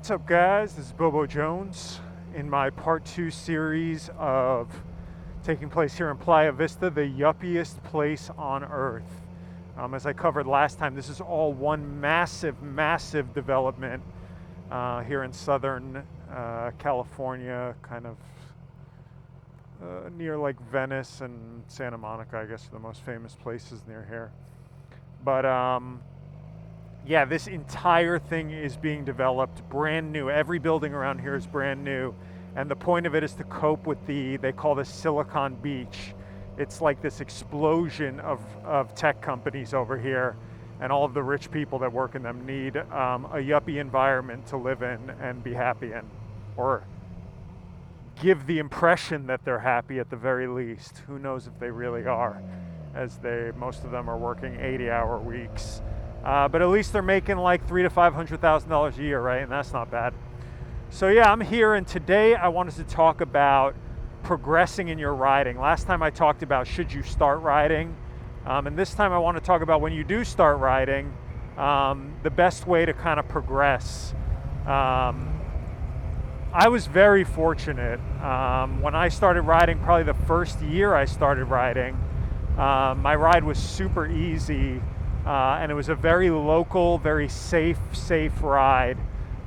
What's up, guys? This is Bobo Jones in my part 2 series of taking place here in Playa Vista, the yuppiest place on earth. As I covered last time, this is all one massive development here in Southern California, kind of near like Venice and Santa Monica, I guess, are the most famous places near here. But yeah, this entire thing is being developed brand new. Every building around here is brand new. And the point of it is to cope with they call this Silicon Beach. It's like this explosion of tech companies over here. And all of the rich people that work in them need a yuppie environment to live in and be happy in. Or give the impression that they're happy at the very least. Who knows if they really are, as most of them are working 80-hour weeks. But at least they're making like $300,000 to $500,000 a year, right? And that's not bad. So yeah, I'm here, and today I wanted to talk about progressing in your riding. Last time I talked about should you start riding, and this time I want to talk about when you do start riding, the best way to kind of progress. I was very fortunate. When I started riding, probably the first year I started riding, my ride was super easy. And it was a very local, very safe ride.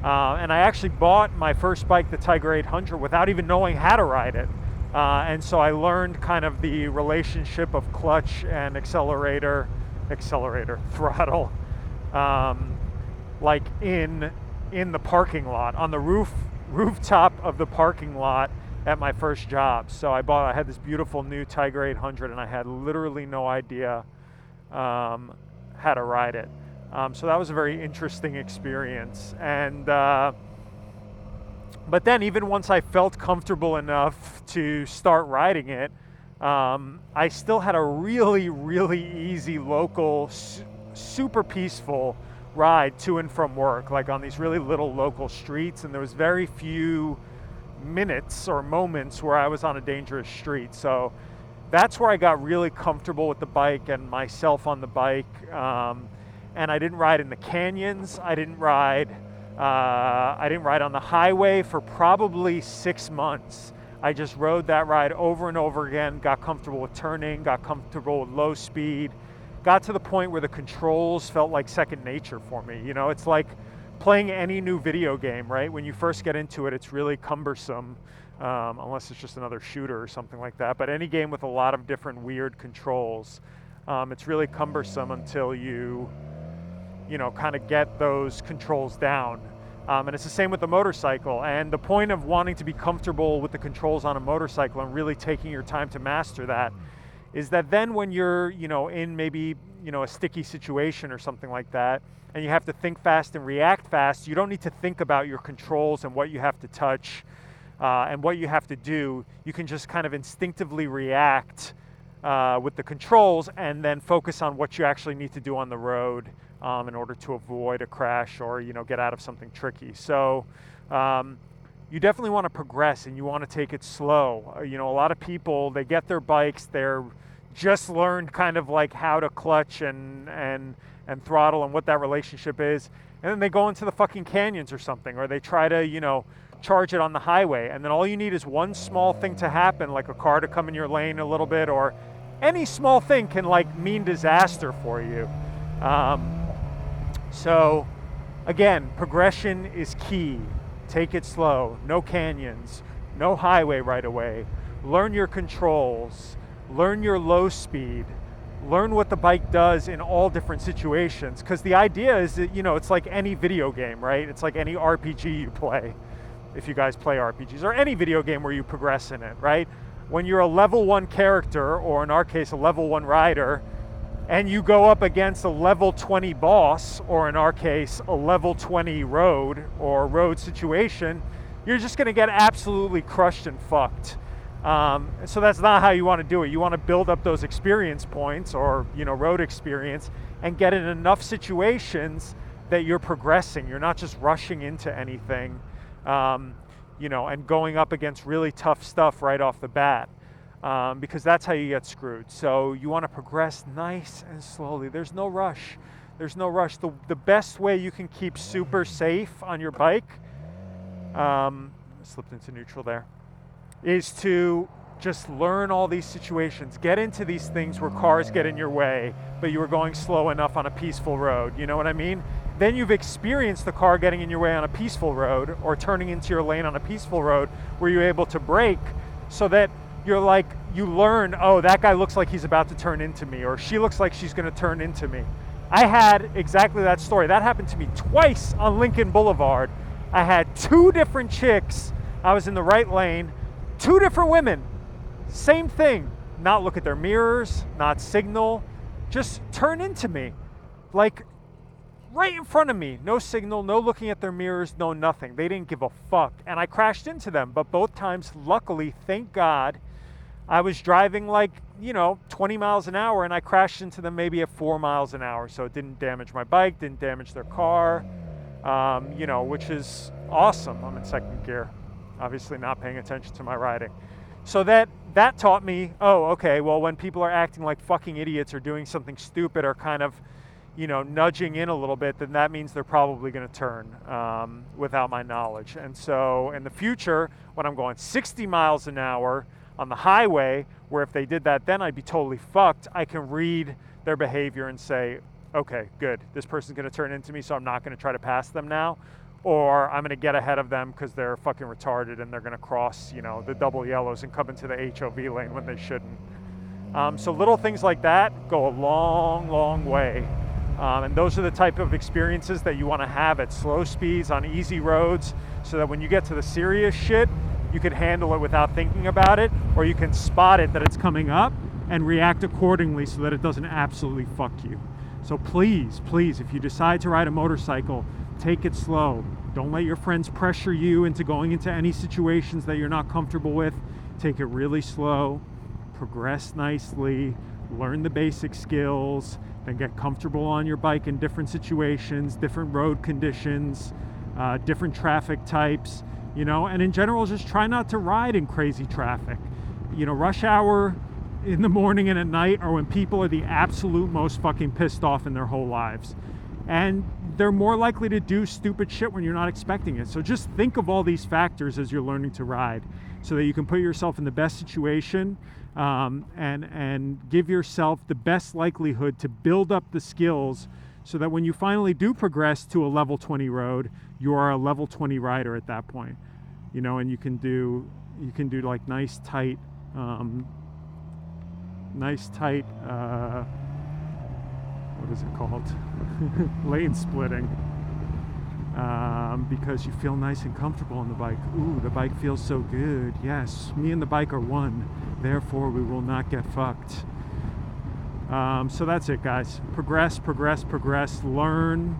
And I actually bought my first bike, the Tiger 800, without even knowing how to ride it. And so I learned kind of the relationship of clutch and accelerator, throttle, like in the parking lot, on the rooftop of the parking lot at my first job. So I had this beautiful new Tiger 800, and I had literally no idea how to ride it. So that was a very interesting experience. And but then even once I felt comfortable enough to start riding it, I still had a really easy local, super peaceful ride to and from work, like on these really little local streets. And there was very few minutes or moments where I was on a dangerous street. So that's where I got really comfortable with the bike and myself on the bike. And I didn't ride in the canyons. I didn't ride on the highway for probably 6 months. I just rode that ride over and over again, got comfortable with turning, got comfortable with low speed, got to the point where the controls felt like second nature for me. You know, it's like playing any new video game, right? When you first get into it, it's really cumbersome. Unless it's just another shooter or something like that. But any game with a lot of different weird controls, it's really cumbersome until you kind of get those controls down. And it's the same with the motorcycle. And the point of wanting to be comfortable with the controls on a motorcycle and really taking your time to master that is that then when you're, in maybe, a sticky situation or something like that, and you have to think fast and react fast, you don't need to think about your controls and what you have to touch. And what you have to do. You can just kind of instinctively react with the controls and then focus on what you actually need to do on the road in order to avoid a crash or get out of something tricky. So you definitely want to progress, and you want to take it slow. A lot of people, they get their bikes, they're just learned kind of like how to clutch and throttle and what that relationship is, and then they go into the fucking canyons or something, or they try to charge it on the highway, and then all you need is one small thing to happen, like a car to come in your lane a little bit, or any small thing can like mean disaster for you. So again, progression is key. Take it slow. No canyons, no highway right away. Learn your controls, learn your low speed, learn what the bike does in all different situations, because the idea is that it's like any video game, right? It's like any RPG you play, if you guys play RPGs, or any video game where you progress in it, right? When you're a level 1 character, or in our case, a level 1 rider, and you go up against a level 20 boss, or in our case, a level 20 road or road situation, you're just gonna get absolutely crushed and fucked. So that's not how you wanna do it. You wanna build up those experience points, or road experience, and get in enough situations that you're progressing. You're not just rushing into anything. And going up against really tough stuff right off the bat, because that's how you get screwed. So you want to progress nice and slowly. There's no rush. The best way you can keep super safe on your bike Slipped into neutral there, is to just learn all these situations. Get into these things where cars get in your way, but you were going slow enough on a peaceful road. You know what I mean? Then you've experienced the car getting in your way on a peaceful road or turning into your lane on a peaceful road where you're able to brake, so that you're like, you learn, oh, that guy looks like he's about to turn into me, or she looks like she's going to turn into me. I had exactly that story. That happened to me twice on Lincoln Boulevard. I had 2 different chicks. I was in the right lane, 2 different women. Same thing. Not look at their mirrors, not signal, just turn into me. Like right in front of me. No signal, no looking at their mirrors, no nothing. They didn't give a fuck. And I crashed into them. But both times, luckily, thank God, I was driving like, 20 miles an hour, and I crashed into them maybe at 4 miles an hour. So it didn't damage my bike, didn't damage their car, which is awesome. I'm in second gear, obviously not paying attention to my riding. So that taught me, oh, okay, well, when people are acting like fucking idiots or doing something stupid or kind of, nudging in a little bit, then that means they're probably going to turn without my knowledge. And so in the future, when I'm going 60 miles an hour on the highway, where if they did that, then I'd be totally fucked, I can read their behavior and say, okay, good, this person's going to turn into me, so I'm not going to try to pass them now. Or I'm going to get ahead of them because they're fucking retarded and they're going to cross, the double yellows and come into the HOV lane when they shouldn't. So little things like that go a long, long way. And those are the type of experiences that you want to have at slow speeds on easy roads, so that when you get to the serious shit, you can handle it without thinking about it, or you can spot it that it's coming up and react accordingly so that it doesn't absolutely fuck you. So please, if you decide to ride a motorcycle, take it slow. Don't let your friends pressure you into going into any situations that you're not comfortable with. Take it really slow, progress nicely, learn the basic skills, then get comfortable on your bike in different situations, different road conditions, different traffic types, and in general, just try not to ride in crazy traffic. Rush hour in the morning and at night are when people are the absolute most fucking pissed off in their whole lives. And they're more likely to do stupid shit when you're not expecting it. So just think of all these factors as you're learning to ride, so that you can put yourself in the best situation and give yourself the best likelihood to build up the skills, so that when you finally do progress to a level 20 road, you are a level 20 rider at that point. And you can do like nice tight what is it called? Lane splitting. Because you feel nice and comfortable on the bike. Ooh, the bike feels so good. Yes, me and the bike are one. Therefore, we will not get fucked. So that's it, guys. Progress, learn,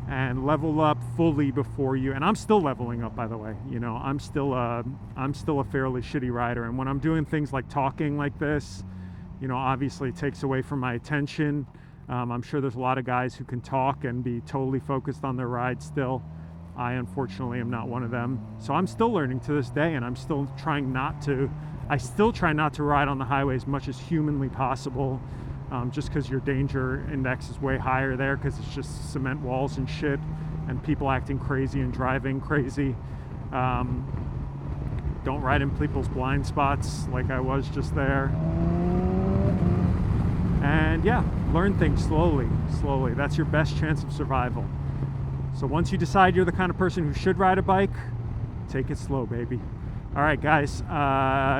and level up fully before you. And I'm still leveling up, by the way. I'm still a fairly shitty rider. And when I'm doing things like talking like this, obviously it takes away from my attention. I'm sure there's a lot of guys who can talk and be totally focused on their ride still. I unfortunately am not one of them. So I'm still learning to this day, and I still try not to ride on the highway as much as humanly possible, just because your danger index is way higher there, because it's just cement walls and shit and people acting crazy and driving crazy. Don't ride in people's blind spots like I was just there. And yeah, learn things slowly. That's your best chance of survival. So once you decide you're the kind of person who should ride a bike, take it slow, baby. All right, guys,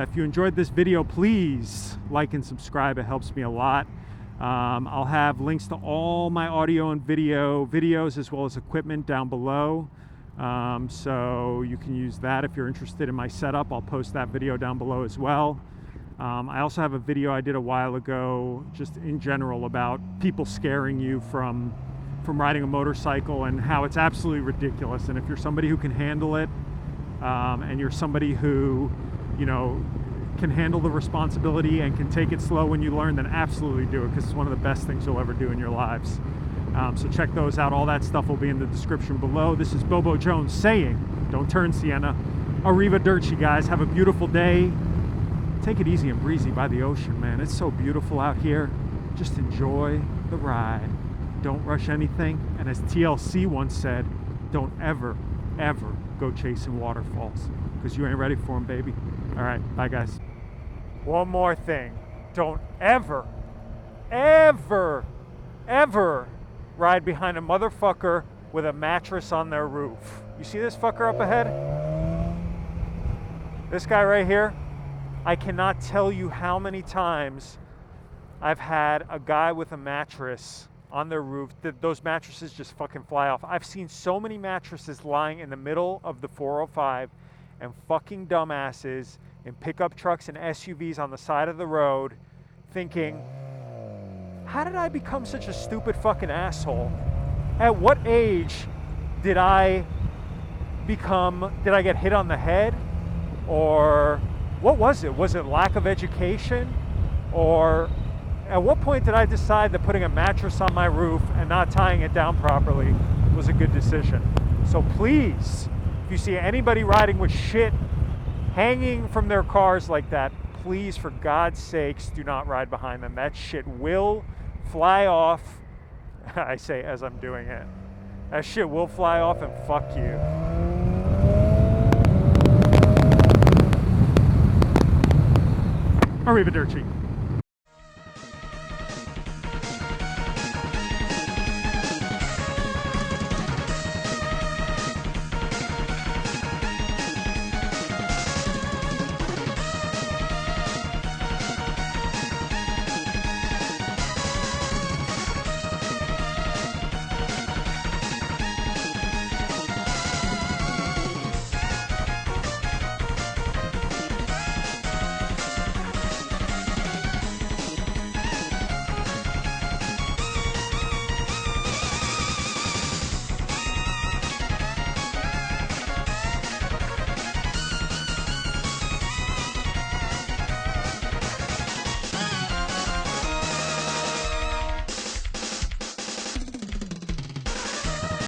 if you enjoyed this video, please like and subscribe. It helps me a lot. I'll have links to all my audio and videos as well as equipment down below. So you can use that if you're interested in my setup. I'll post that video down below as well. I also have a video I did a while ago just in general about people scaring you from riding a motorcycle and how it's absolutely ridiculous. And if you're somebody who can handle it, and you're somebody who, can handle the responsibility and can take it slow when you learn, then absolutely do it, because it's one of the best things you'll ever do in your lives. So check those out. All that stuff will be in the description below. This is Bobo Jones saying, don't turn, Sienna. Arrivederci, guys. Have a beautiful day. Take it easy and breezy by the ocean, man. It's so beautiful out here. Just enjoy the ride. Don't rush anything. And as TLC once said, don't ever ever go chasing waterfalls, because you ain't ready for them, baby. All right, bye guys. One more thing. Don't ever, ever, ever ride behind a motherfucker with a mattress on their roof. You see this fucker up ahead? This guy right here? I cannot tell you how many times I've had a guy with a mattress on their roof. Those mattresses just fucking fly off. I've seen so many mattresses lying in the middle of the 405, and fucking dumbasses in pickup trucks and SUVs on the side of the road thinking, how did I become such a stupid fucking asshole? At what age did I get hit on the head? Or what was it? Was it lack of education? Or at what point did I decide that putting a mattress on my roof and not tying it down properly was a good decision? So please, if you see anybody riding with shit hanging from their cars like that, please, for God's sakes, do not ride behind them. That shit will fly off. I say as I'm doing it. That shit will fly off and fuck you. Arrivederci.